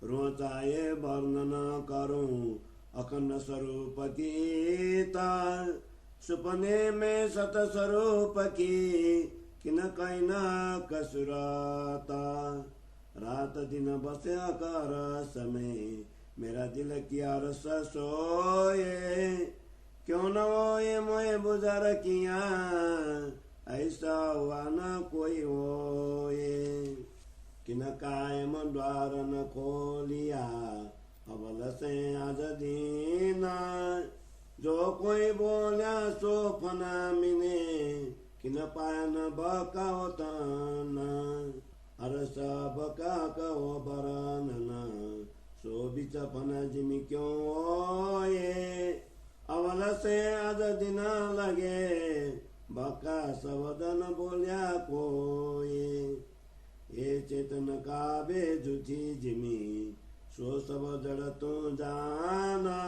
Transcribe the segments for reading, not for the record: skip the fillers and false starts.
रोचाए वर्णन करूं अखंड स्वरूप की तार। सुपने में सत स्वरूप की किन कैना कसुराता। रात दिन बस्या कर समय मेरा दिल किया रस सोए। क्यों न होए मोए बुझर किया ऐसा हुआ न कोई होए। किन कायम द्वार न खोलिया अबल से आज दीना। जो कोई बोल्या सो फना मिने किन पाया न बकाओ तना। अरस बका कहो बरनना सो बिच फना जिमी क्यों होए। अवल से आज दिन लगे बका सबदन बोल्या कोई। ये चेतन का बेजुची जिमी सो सब जड़ तू जाना।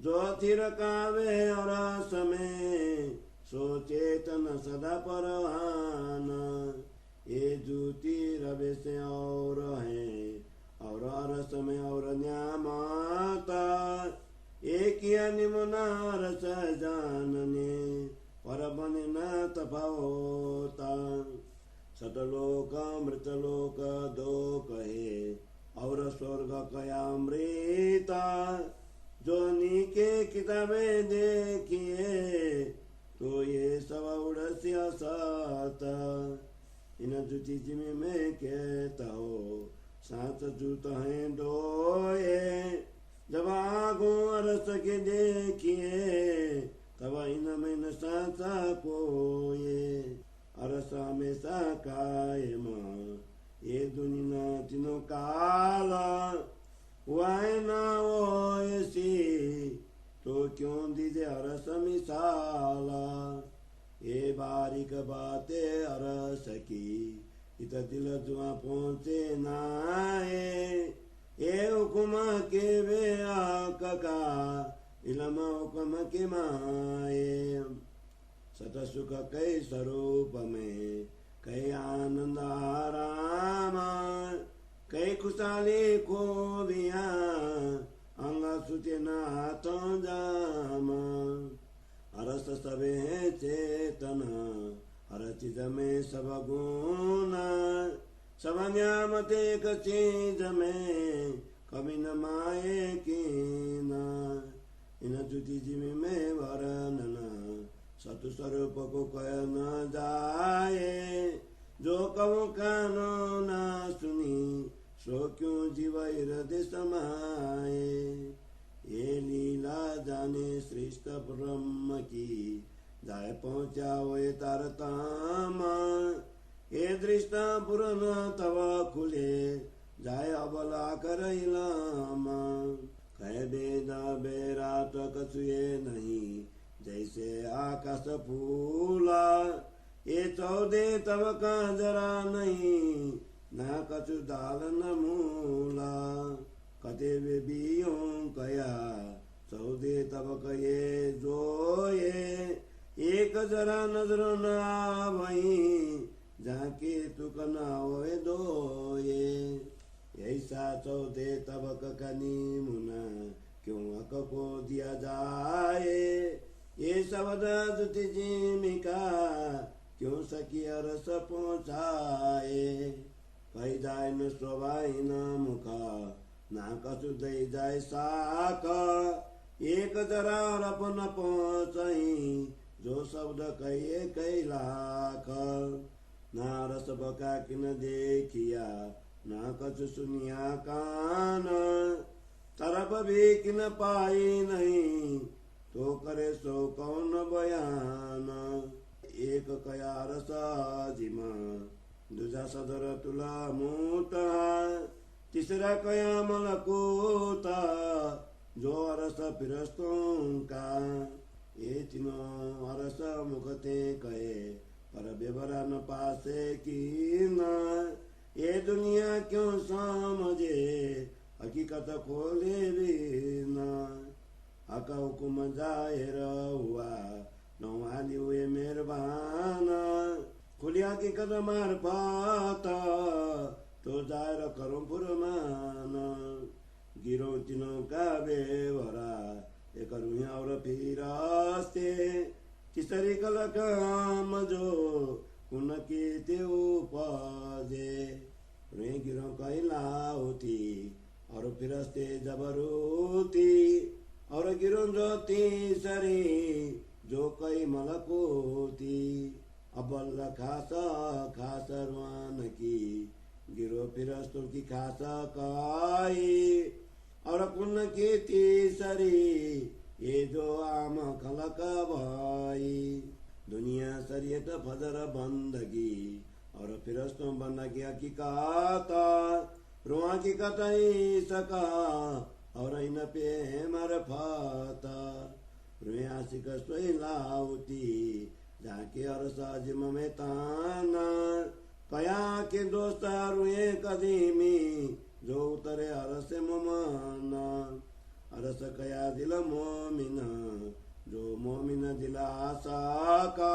जो थिर कावे और समय सो चेतन सदा परवाना। ये जूती रवे से और है और समय और न्यामाता। एक निमुना रस जानने पर बने न तफावता। सतलोक मृतलोक दो कहे और स्वर्ग कयामृता। जो नीके किताबें देखिए तो ये सब उड़स्य साता। इन जुती जिमे में कहता हो सात जूत हैं दोए। जब आगो अरस के देखिए तब इनमें न साचा कोये। अरस हमेशा कायम ये दुनिया तीनों काला। वाय ना वो ऐसी तो क्यों दीजे अरस मिसाला। ये बारीक बातें अरस की इत दिल जुआ पहुँचे नाए। ये हुकुमा के वे आका इलम हुकुम के माए। सत सुख कई स्वरूप में कई आनंद आरामा। कई खुशहाली खूबियाँ अंग सुचे नाथों जामा। अरस सबे है चेतन हर चीज में सब गुण। सब न्यामत एक चीज में कभी न माए कीना। इन जुती जिमी में वर्णना सतु स्वरूप को कह न जाए। जो कहो कानो न सुनी सो क्यों जीव हृदय समाए। ये लीला जाने श्रेष्ठ ब्रह्म की जाय पहुँचा हुए तारतामा। ये दृष्टा पुरन तव खुले जाय अबला कर इलामा। कह बेदा बेरा तो कछुए नहीं जैसे आकाश फूला। ये चौदे तब का जरा नहीं ना कछु दाल न मूला। कते वे बियों कया चौदे तब कये जो ये एक जरा नजर न आवई जाके तुक न होए दो ये। ऐसा चौदे तबक कनी मुना क्यों अक को दिया जाए। ये शब्द जुति जीमिका क्यों सकी अरस पहुँचाए। कही जाए न शोभाई न मुखा ना कछु दई जाए साक। एक जरा अपन पहुँचई जो शब्द कहिए कई लाख। ना रस बका किन देखिया ना कछु सुनिया कान। तरफ भी किन पाई नहीं तो करे सो कौन बयान। एक कया रस जिमा दूजा सदर तुला मूता। तीसरा कया मलकूता जो अरस फिरस्तों का। ये तीनों अरस मुखते कहे पर बेबरा न पासे की न। ये दुनिया क्यों समझे हकीकत खोले भी न। हक हुकुम जाहिर हुआ नवाली हुए मेहरबान। खुली हकीकत मार पाता तो जाहिर करो फुरमान। तीनों का बेवरा एक रुया और फिरास्ते तीसरी कल काम जो उनकी ते उपजे रुए गिरों का इलाउती और फिरस्ते जबरूती और गिरों जो तीसरी जो कई मलकोती अबल खास रुआन की गिरो फिरस्तों की खासा काई और पुण्य की तीसरी ये जो आम खलक भाई दुनिया सरियत फजर बंदगी और फिरस्तों बंदगी की काता रुआ की कतई सका और इन पे मर फाता रुया सिक लाउती जाके और साजिम में ताना कया के दोस्त रुए कदीमी जो उतरे अरस मुमाना अरस कया दिल मोमिना जो मोमिना दिल आशा का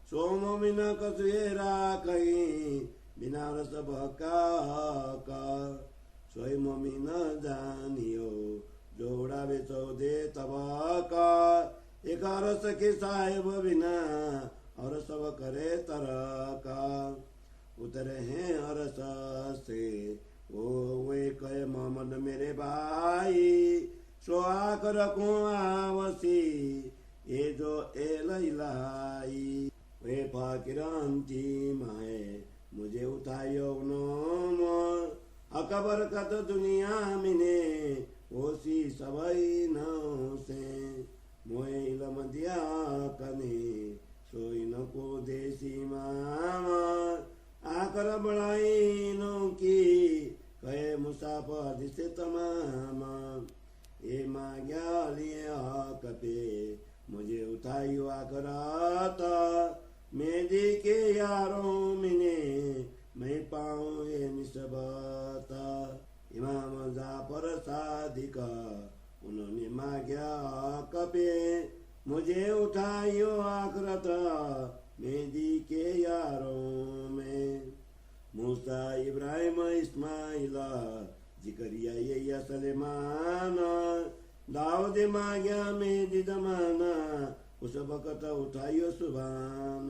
सो मोमिना कसुएरा कहीं बिना रस भका का सोई मोमिना जानियो जोड़ा बेचो दे तबा का एक अरस के साहेब बिना और सब करे तरह का उतरे हैं अरस से वो वे कहे मोहम्मद मेरे भाई सो आक रखूं आवसी ये जो एलाई वे फाकिरांती माए मुझे उठायो नोम अकबर का तो दुनिया मिने ओसी सबई नौ से मोए इलम दिया कने सोई न को देसी मामा आकर बढ़ाई नो की कहे मुसाफर जिसे तमामा ए मांग्या लिए कपे मुझे उठाइयो आकर आता मेरी के यारों मिने मैं पाऊँ ये निस्बता इमाम जाफर सादिका उन्होंने मांग्या कपे मुझे उठाइयो आखरत मेदी के यारों में मूसा इब्राहिम इस्माइला जिकरिया ये सलेमान दाऊद मांग्या मेदी जमाना उस वक्त उठाइयो सुभान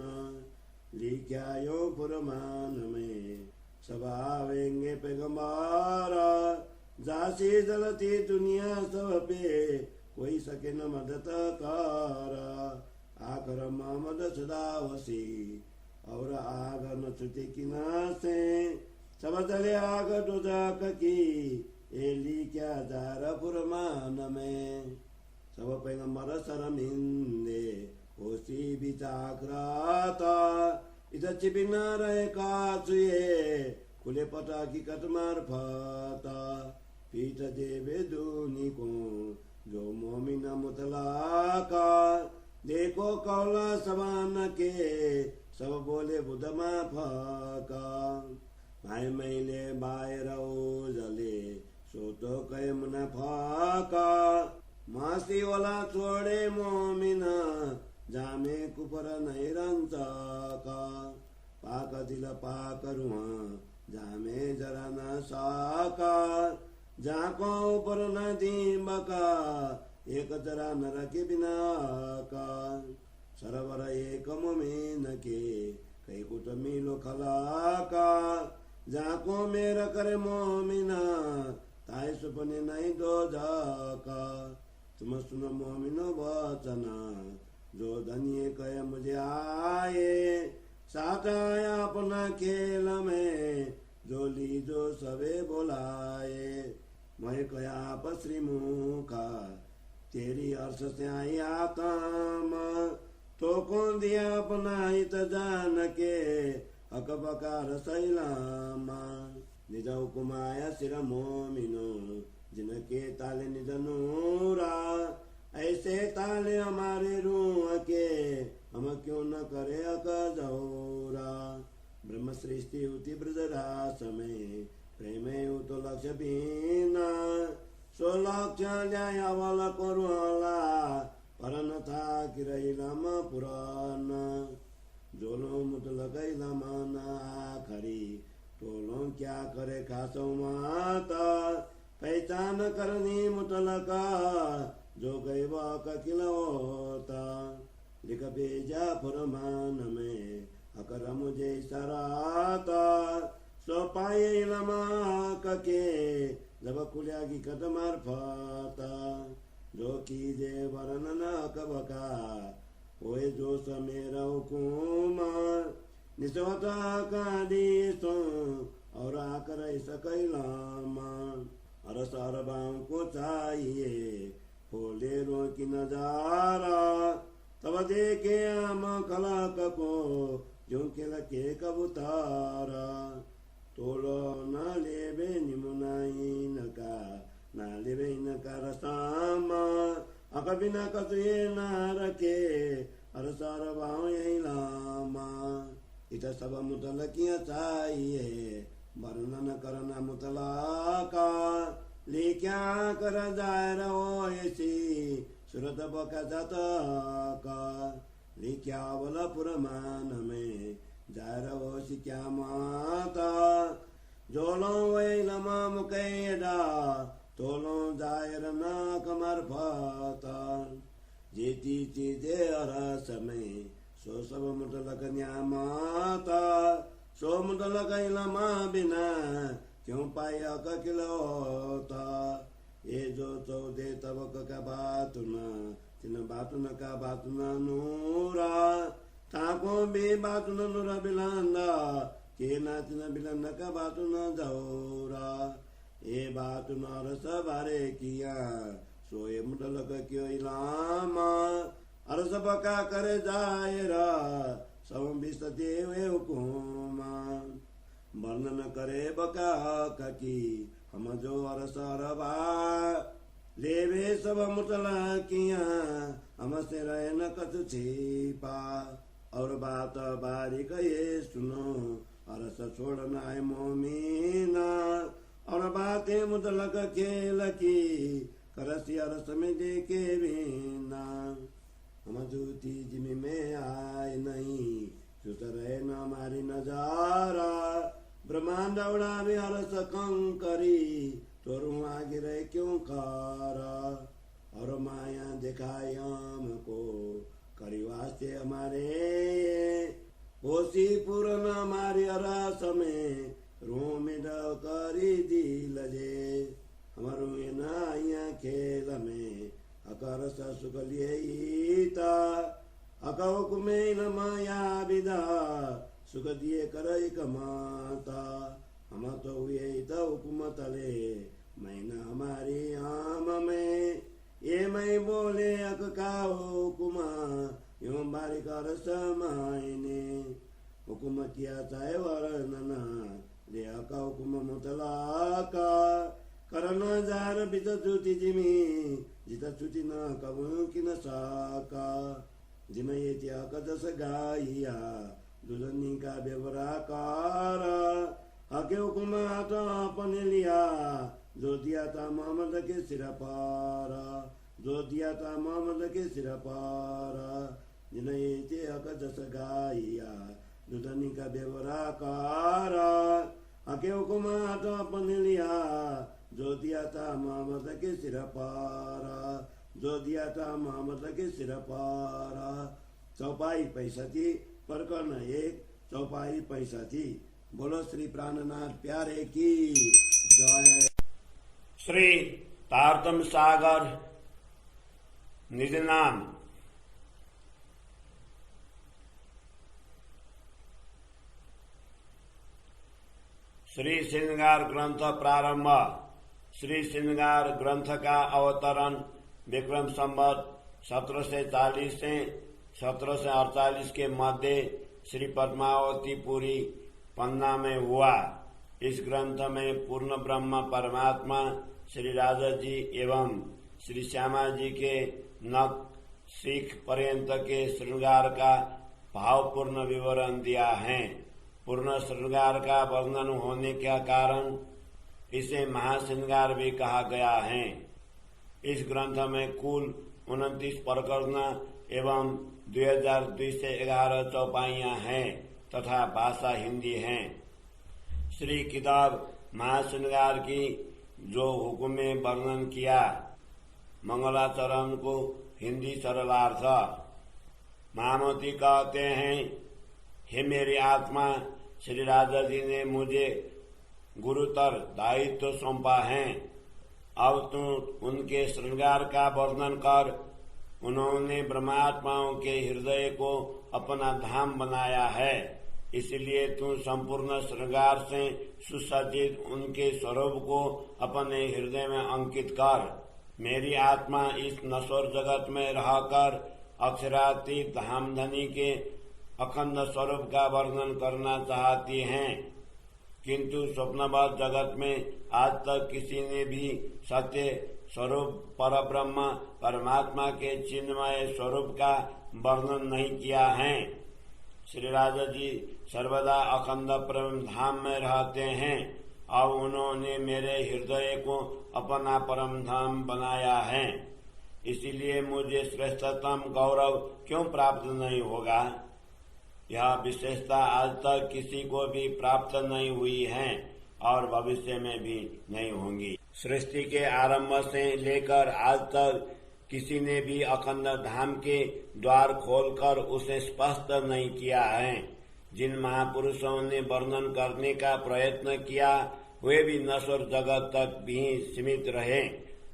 लिखायो फुरमान में सब आवेंगे पैगंबारा जासी जलती दुनिया सब पे कोई सके न मदद कारा आकर मोहम्मद सदावसी और आग न छुटे किनासे सब चले आग दुजाक की एली क्या जार फुरमान में सब पैगंबर शर्मिंदे होसी भी चाकराता इधर चिपिना रहे काचुए खुले पटा की कटमार फाता पीठ देवे दूनी को जो मोमिना मुतलाका देखो कौला सबान के सब बोले बुधमा फाका भाई मैले बाहर जले सो तो कहे मुना फाका मासी वाला छोड़े मोमिना जामे कुपर नहीं रंचा का पाक दिल पाक रुआ जामे जरा न साका जाको ऊपर न दीमका एक जरा न रखे बिना का सरवर एक मोमिन के कई कुट मिलो खला का जाको मेरा करे मोमिना ताई सुपने नहीं दो जाका तुम सुनो मोमिनो वचना जो धनिये कहे मुझे आए साथ आया अपना खेल में जो ली जो सबे बोलाए मैं कया पसरी मुखा तेरी अर्श से आई आताम तो कौन दिया अपना हित जान के अकबकार सैलामा निज हुकुमाया सिर मोमिनो जिनके ताले निज नूरा ऐसे ताले हमारे रूह के हम क्यों न करे अकजौरा ब्रह्म सृष्टि उति ब्रजरास में प्रेम तो लक्ष्य बीना सो लक्ष्य ल्याया वाला करुला परन था किरैलम पुराण जोलो मुत लगैलम ना खरी टोलो क्या करे खासो माता पहचान करनी मुतलका जो गई वाक किलौता लिख भेजा फुरमान में अकर मुझे सराता सो पाए लमा के जब कुलिया की कदमर फाता जो कीजे वर्णन कबका होए जो समेर हुकुमा निस्वता का देसो और आकर सकैलामा अर सरबाओं को चाहिए फोले रो की नजारा तब देखे आम खलाक को जो के लके कबूतारा तोलो न लेबे निमुनाई नका न लेबे नका रसामा अकबिना कसुए न रखे अर सरबाओं यही लामा इटा सब मुतलकियां चाहिए वर्णन करना मुतलाका ले क्या कर जाए रहो ऐसी सूरत बका जाता का ले क्या बोला पुरमान में जाए रहो सी क्या माता जोलो वे लमा मुकैदा तोलो जाए रना कमर फाता जेती चीजे अरस में सो सब मुतलक न्यामाता सो मुतलक लमा बिना क्यों पाया का किलौता ये जो चौदे तबक का बात न तिन बात न का बात न नूरा ताको बे बात न नूरा बिलांदा के ना तिन बिलंदा का बात न जौरा ये बात न रस बारे किया सोए मुतलक क्यों इलामा अरस बका करे जायरा सब बिसते वे हुकुमा वर्णन करे बका की हम जो अरसरबा लेवे सब मुतला किया हम से रहे न कछु छिपा और बात बारी कहे सुनो अरस छोड़ना है मोमीना और बातें मुतलक खेल की करसी अरस में देखे बिना हम जूती जिमी में आए नहीं सुतरे न हमारी नजारा ब्रह्मांड उड़ा भी हरस कंकरी तोरू आगे रहे क्यों कारा और माया दिखाई हमको करी वास्ते हमारे होशी पूर्ण हमारी अरस में रू में करी दी लजे हमारू नाइया खेल में अकर सुखलिएता अकौक में न माया विदा सुख दिए करई कमाता हम तो हुए तो हुकुम तले मैं न हमारी आम में ये मैं बोले अक का हुकुमा यूं बारी कर समायने हुकुम किया चाहे वर्णना ले अका हुकुम मुतला का करना जार बित चुती जिमी जिता चुती न कबू की न साका जिमे ये त्याग दस गाइया दुल्हनी का बेवरा कारा हके हुकुमा तो अपने लिया जो दिया था मोहम्मद के सिर पारा जो दिया था मोहम्मद के सिर पारा जिन्हें ये त्याग दस गाइया दुल्हनी का बेवरा कारा हके हुकुमा तो अपने लिया जो दिया था मोहम्मद के सिर पारा जो दिया था मोहम्मद के सिर पारा चौपाई पैसा थी प्रकरण 1 चौपाई पैसा थी। बोलो श्री प्राणनाथ प्यारे की जय। श्री तारतम सागर निज नाम श्री श्रृंगार ग्रंथ प्रारंभ। श्री श्रृंगार ग्रंथ का अवतरण विक्रम संवत 1740 से 1748 के मध्य श्री पद्मावतीपुरी पन्ना में हुआ। इस ग्रंथ में पूर्ण ब्रह्म परमात्मा श्री राजा जी एवं श्री श्यामा जी के नख सीख पर्यंत के श्रृंगार का भावपूर्ण विवरण दिया है। पूर्ण श्रृंगार का वर्णन होने के कारण इसे महाश्रृंगार भी कहा गया है। इस ग्रंथ में कुल 29 प्रकरण एवं 2211 चौपाइयां हैं तथा भाषा हिंदी है। श्री किताब महाश्रृंगार की जो हुक्म में वर्णन किया। मंगलाचरण को हिंदी सरलार्थ। महामती कहते हैं, हे मेरी आत्मा, श्री राजा जी ने मुझे गुरुतर दायित्व सौंपा है। अब तू उनके श्रृंगार का वर्णन कर। उन्होंने ब्रह्मात्माओं के हृदय को अपना धाम बनाया है, इसलिए तू संपूर्ण श्रृंगार से सुसज्जित उनके स्वरूप को अपने हृदय में अंकित कर। मेरी आत्मा इस नश्वर जगत में रहकर अक्षरातीत धामधनी के अखंड स्वरूप का वर्णन करना चाहती है, किंतु स्वप्नवत जगत में आज तक किसी ने भी सत्य स्वरूप परब्रह्म परमात्मा के चिन्मय स्वरूप का वर्णन नहीं किया है। श्री राजा जी सर्वदा अखंड परम धाम में रहते हैं। अब उन्होंने मेरे हृदय को अपना परम धाम बनाया है, इसीलिए मुझे श्रेष्ठतम गौरव क्यों प्राप्त नहीं होगा। यह विशेषता आज तक किसी को भी प्राप्त नहीं हुई है और भविष्य में भी नहीं होंगी। सृष्टि के आरंभ से लेकर आज तक किसी ने भी अखंड धाम के द्वार खोलकर उसे स्पष्ट नहीं किया है। जिन महापुरुषों ने वर्णन करने का प्रयत्न किया वे भी नश्वर जगत तक भी सीमित रहे,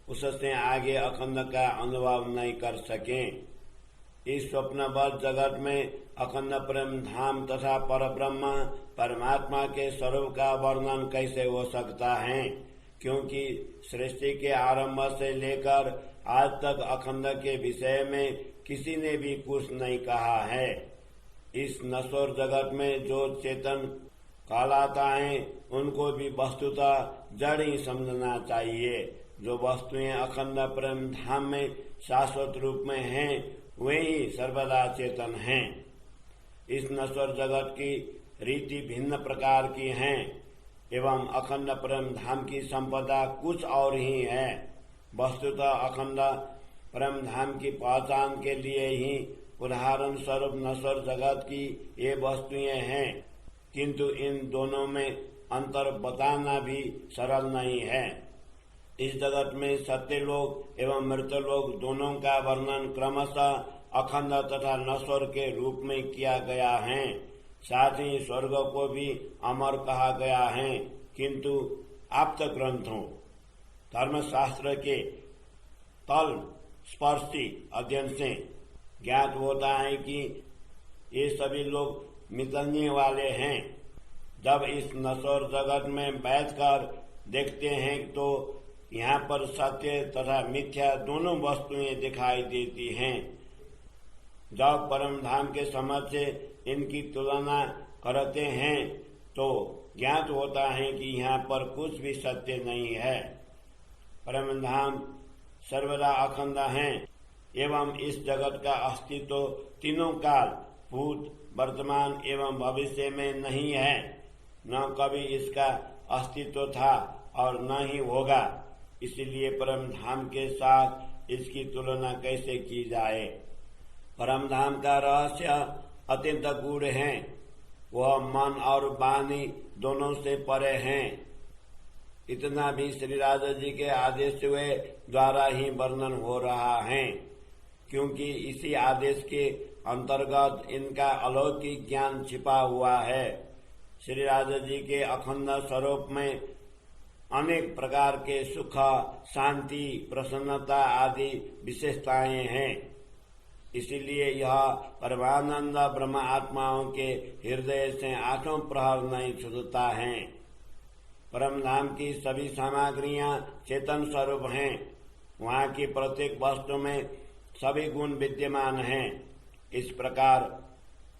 उससे आगे अखंड का अनुभव नहीं कर सके। इस स्वप्नबद्ध जगत में अखंड प्रेम धाम तथा परब्रह्म परमात्मा के स्वरूप का वर्णन कैसे हो सकता है, क्योंकि सृष्टि के आरंभ से लेकर आज तक अखंड के विषय में किसी ने भी कुछ नहीं कहा है। इस नश्वर जगत में जो चेतन कहलाता है उनको भी वस्तुतः जड़ ही समझना चाहिए। जो वस्तुएं अखंड प्रेम धाम में शाश्वत रूप में हैं वे ही सर्वदा चेतन हैं। इस नश्वर जगत की रीति भिन्न प्रकार की हैं एवं अखंड प्रेम धाम की संपदा कुछ और ही है। वस्तुतः अखंड प्रेम धाम की पहचान के लिए ही उदाहरण स्वरूप नश्वर जगत की ये वस्तुएं हैं, किंतु इन दोनों में अंतर बताना भी सरल नहीं है। इस जगत में सत्य लोक एवं मृत लोक दोनों का वर्णन क्रमशः अखंड तथा नश्वर के रूप में किया गया है। साथ ही स्वर्ग को भी अमर कहा गया है, किंतु आप्त ग्रंथों धर्मशास्त्र के तल स्पर्शी अध्ययन से ज्ञात होता है कि ये सभी लोग मिटने वाले हैं। जब इस नश्वर जगत में बैठकर देखते हैं तो यहाँ पर सत्य तथा मिथ्या दोनों वस्तुएं दिखाई देती हैं। जब परम धाम के समक्ष इनकी तुलना करते हैं तो ज्ञात होता है कि यहाँ पर कुछ भी सत्य नहीं है। परम धाम सर्वदा अखंड है एवं इस जगत का अस्तित्व तीनों काल भूत वर्तमान एवं भविष्य में नहीं है। न कभी इसका अस्तित्व था और न ही होगा, इसलिए परम धाम के साथ इसकी तुलना कैसे की जाए। परम धाम का रहस्य अत्यंत गूढ़ है। वह मन और वाणी दोनों से परे हैं। इतना भी श्री राजा जी के आदेश द्वारा ही वर्णन हो रहा है, क्योंकि इसी आदेश के अंतर्गत इनका अलौकिक ज्ञान छिपा हुआ है। श्री राजा जी के अखंड स्वरूप में अनेक प्रकार के सुख, शांति, प्रसन्नता आदि विशेषताएं हैं। इसीलिए यह परमानंद ब्रह्म आत्माओं के हृदय से आठों प्रहर नहीं छूटता है। परम धाम की सभी सामग्रियां चेतन स्वरूप हैं। वहाँ की प्रत्येक वस्तु में सभी गुण विद्यमान हैं। इस प्रकार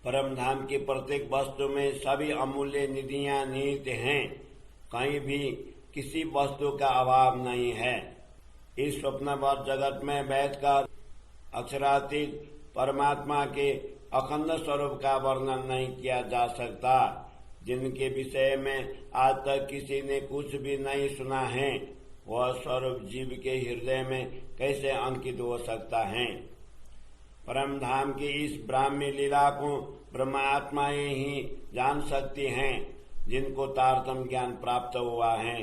परम धाम की प्रत्येक वस्तु में सभी अमूल्य निधियां निहित हैं। कहीं भी किसी वस्तु का अभाव नहीं है। इस स्वप्नवत जगत में बैठकर अक्षरातीत परमात्मा के अखंड स्वरूप का वर्णन नहीं किया जा सकता। जिनके विषय में आज तक किसी ने कुछ भी नहीं सुना है, वह स्वरूप जीव के हृदय में कैसे अंकित हो सकता है। परम धाम की इस ब्राह्मी लीला को ब्रह्मात्माएं ही जान सकती हैं, जिनको तारतम ज्ञान प्राप्त हुआ है।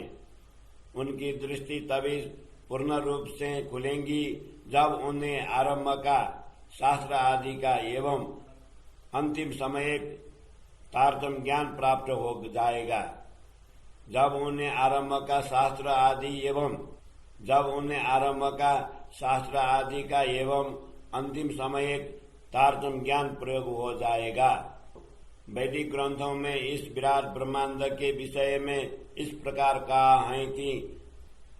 उनकी दृष्टि तभी पूर्ण रूप से खुलेंगी जब उन्हें आरंभ का, शास्त्र आदि का एवं अंतिम समय तारतम्य ज्ञान प्राप्त हो जाएगा। जब उन्हें आरंभ का शास्त्र आदि का एवं अंतिम समय तारतम्य ज्ञान प्रयोग हो जाएगा। वैदिक ग्रंथों में इस विराट ब्रह्मांड के विषय में इस प्रकार कहा है कि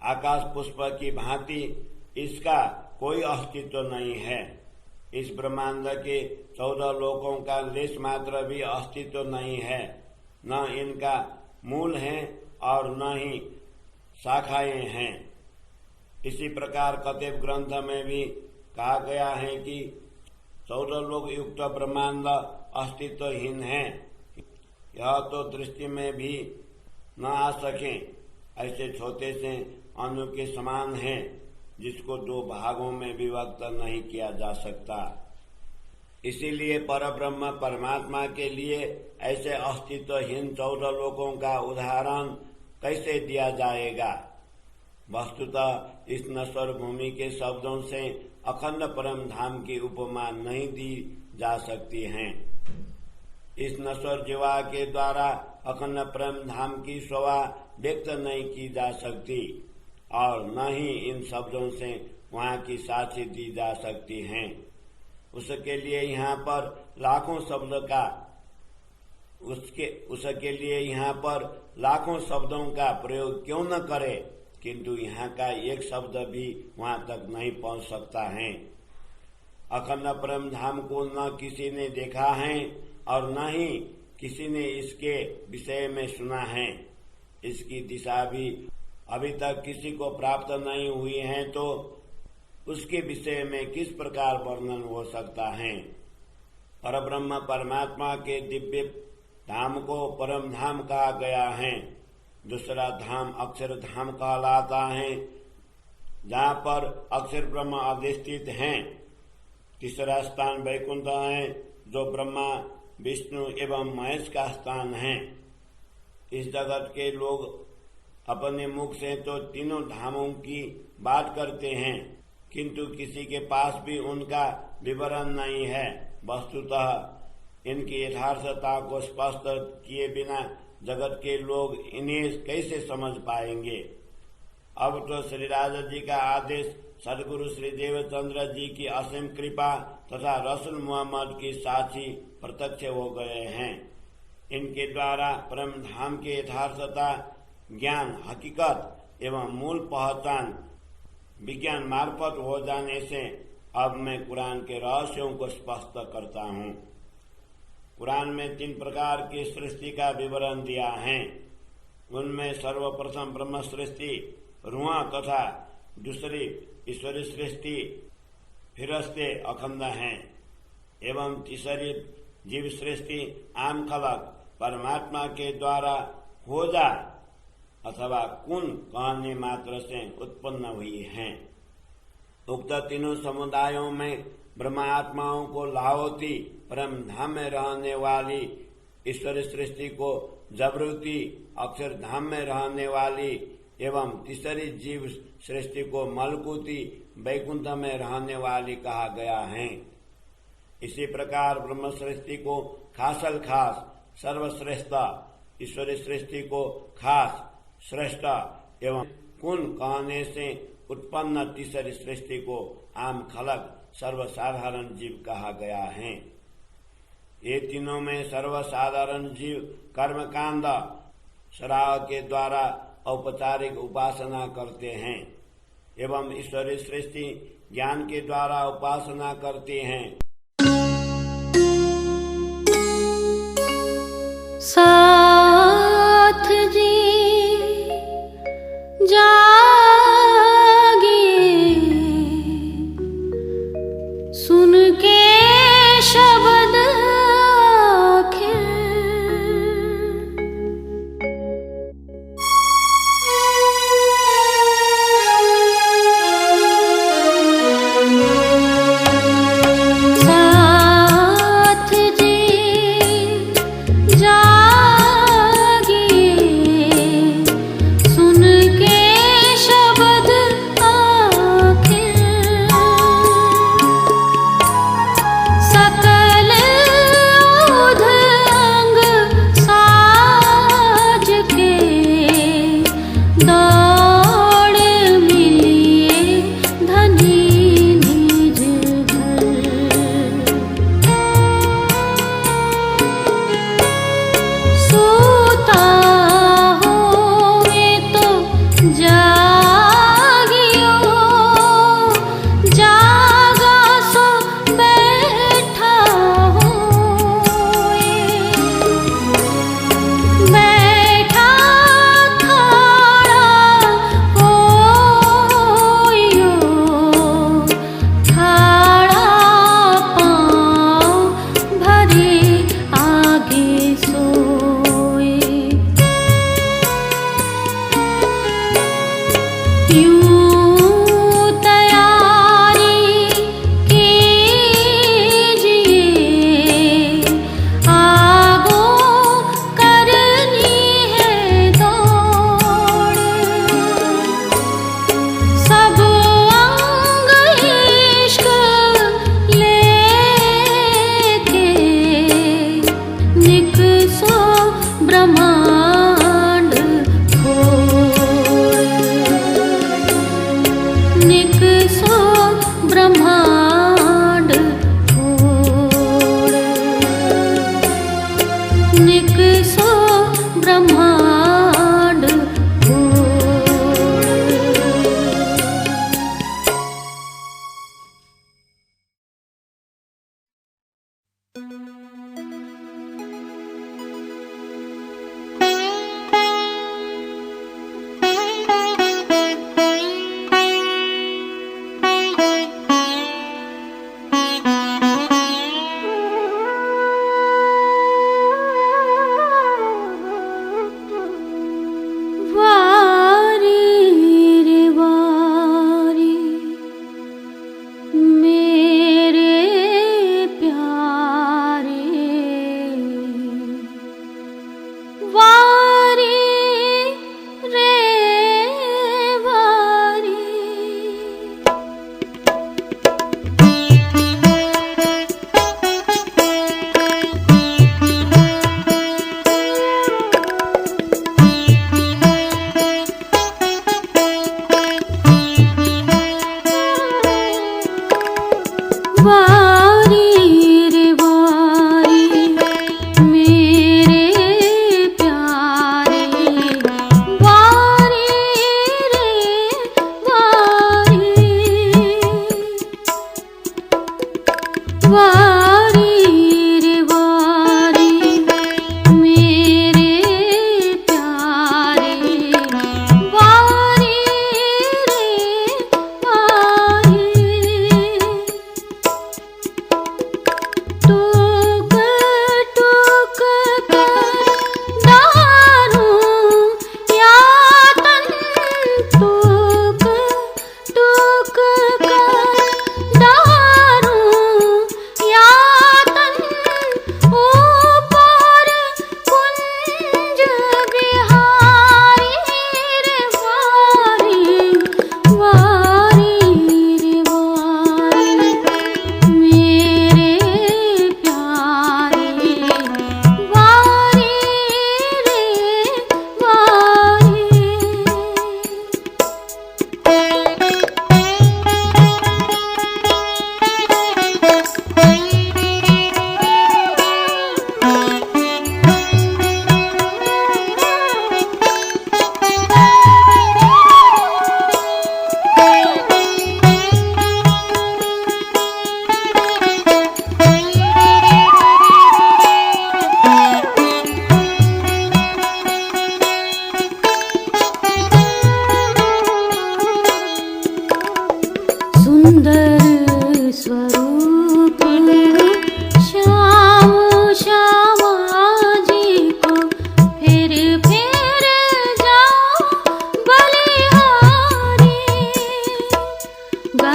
आकाश पुष्प की भांति इसका कोई अस्तित्व नहीं है। इस ब्रह्मांड के 14 लोकों का लेश मात्र भी अस्तित्व नहीं है। न इनका मूल है और न ही शाखाएं हैं। इसी प्रकार कतिपय ग्रंथ में भी कहा गया है कि 14 लोक युक्त ब्रह्मांड अस्तित्वहीन है। यह तो दृष्टि में भी न आ सके ऐसे छोटे से अणु के समान है, जिसको 2 भागों में विभक्त नहीं किया जा सकता। इसीलिए परब्रह्म परमात्मा के लिए ऐसे अस्तित्वहीन 14 लोकों का उदाहरण कैसे दिया जाएगा। वस्तुतः इस नश्वर भूमि के शब्दों से अखंड परम धाम की उपमा नहीं दी जा सकती है। इस नश्वर जीवा के द्वारा अखंड परम धाम की शोभा व्यक्त नहीं की जा सकती और न ही इन शब्दों से वहाँ की साक्षी दी जा सकती है। उसके लिए यहाँ पर लाखों शब्दों का प्रयोग क्यों न करे, किंतु यहाँ का एक शब्द भी वहाँ तक नहीं पहुँच सकता है। अखंड परम धाम को न किसी ने देखा है और न ही किसी ने इसके विषय में सुना है। इसकी दिशा भी अभी तक किसी को प्राप्त नहीं हुई है, तो उसके विषय में किस प्रकार वर्णन हो सकता है। परब्रह्म परमात्मा के दिव्य धाम को परम धाम कहा गया है। दूसरा धाम अक्षर धाम कहलाता है, जहाँ पर अक्षर ब्रह्म अधिष्ठित हैं। तीसरा स्थान वैकुंठ है, जो ब्रह्मा विष्णु एवं महेश का स्थान है। इस जगत के लोग अपने मुख से तो तीनों धामों की बात करते हैं, किंतु किसी के पास भी उनका विवरण नहीं है। वस्तुतः इनकी यथार्थता को स्पष्ट किए बिना जगत के लोग इन्हें कैसे समझ पाएंगे। अब तो श्री राजा जी का आदेश, सदगुरु श्री देवचंद्र जी की असीम कृपा तथा रसूल मोहम्मद की साक्षी प्रत्यक्ष हो गए हैं। इनके द्वारा परम धाम की यथार्थता, ज्ञान, हकीकत एवं मूल पहचान विज्ञान मार्फत हो जाने से अब मैं कुरान के रहस्यों को स्पष्ट करता हूँ। कुरान में 3 प्रकार की सृष्टि का विवरण दिया है। उनमें सर्वप्रथम ब्रह्म सृष्टि रुआ तथा दूसरी ईश्वरी सृष्टि फिरस्ते अखंड है एवं तीसरी जीव सृष्टि आम खलक परमात्मा के द्वारा हो जा अथवा कुन कहने मात्र से उत्पन्न हुई है। उक्त तीनों समुदायों में ब्रह्मात्माओं को लाहौती परम धाम में रहने वाली ईश्वरी सृष्टि को जबरूती अक्षर धाम में रहने वाली एवं तीसरी जीव सृष्टि को मलकुती वैकुंठ में रहने वाली कहा गया है। इसी प्रकार ब्रह्म सृष्टि को खासल खास सर्वश्रेष्ठ, ईश्वरी सृष्टि को खास श्रेष्ठ एवं कुन कहने से उत्पन्न तीसरी सृष्टि को आम खलक सर्वसाधारण जीव कहा गया है। ये तीनों में सर्वसाधारण जीव कर्मकांड श्राव के द्वारा औपचारिक उपासना करते हैं एवं ईश्वरी सृष्टि ज्ञान के द्वारा उपासना करते हैं। साथ जी जागे सुन के शब्द सुन के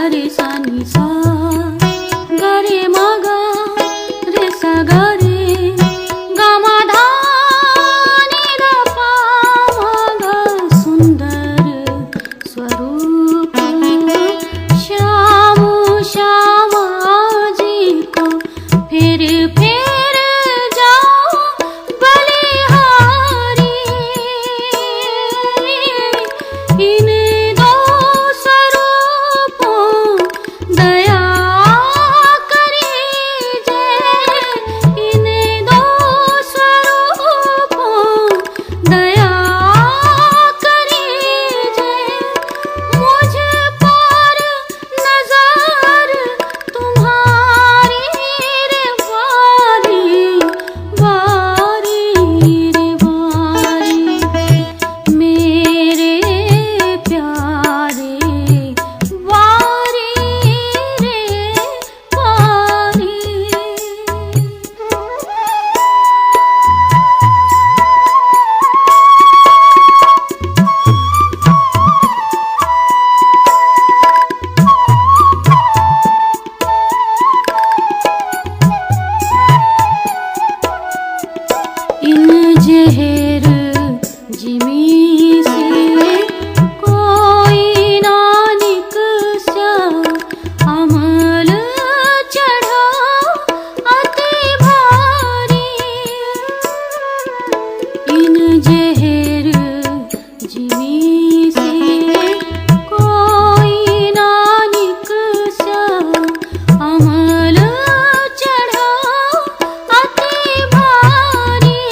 रे सा नि सा ग रे म ग रे सा ग रे ग म धा नि ध पा म ग सुंदर स्वरूप श्याम श्यामा जी को फिर जाओ बलिहारी। इन दो स्वरूपों दया करीजे, इन दो स्वरूपों दया करीजे। मुझ पर नजर तुम्हारी रे वारी वारी रे वारी, मेरे प्यारे वारी रे वारी। इन जहर जिमी से कोई ना निकसा, अमल चढ़ा अति भारी। इन जहर जिमी से कोई ना निकसा, अमल चढ़ा अति भारी।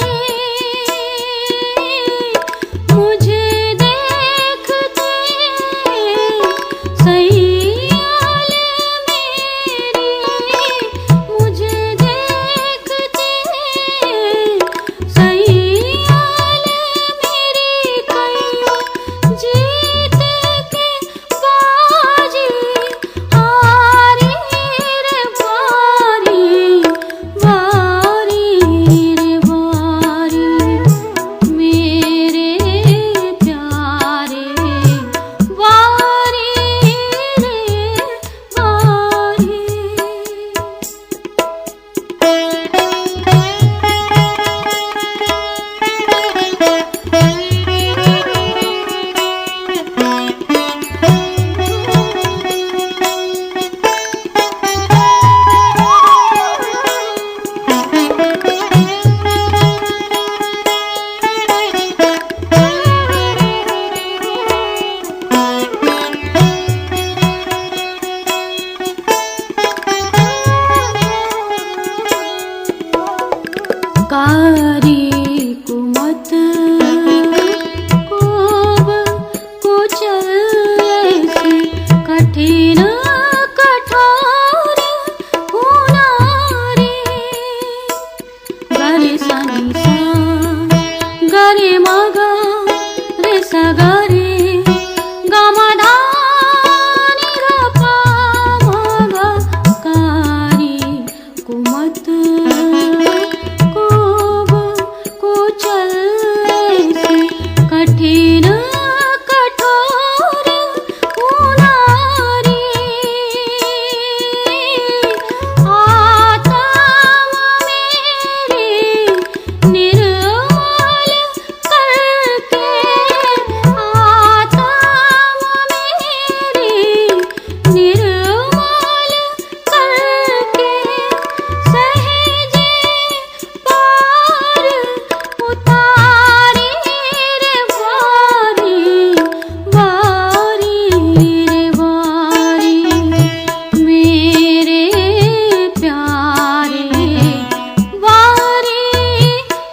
मुझे देखते सैयाल मेरी, मुझे देखते सैयाल मेरी, कईयों जीत के बाजी हारी रे वारी वारी रे वारी, मेरे प्यारे वारी रे वारी। कारी कुमत कोब कुचल ऐसी, कठिन कठोर हुनारी। ग रे सा नि सा ग रे म ग रे सा ग रे ग म धा नि ध पा म ग, कारी कुमत कोब कुचल ऐसी, कठिन कठोर हुनारी। आत्मा मेरी निर्मल करके, आत्मा मेरी निर्मल करके, सहजे पार उतारी रे वारी वारी रे वारी, मेरे प्यारे वारी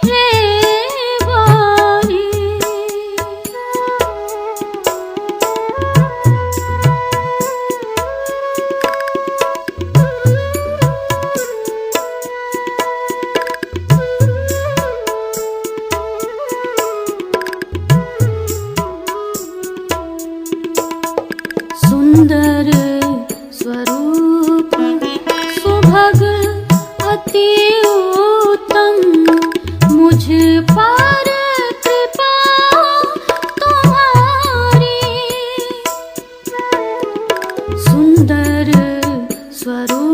रे वारी। सुंदर स्वरूप सुभग अति उत्तम, मुझ पर कृपा तुम्हारी। सुंदर स्वरूप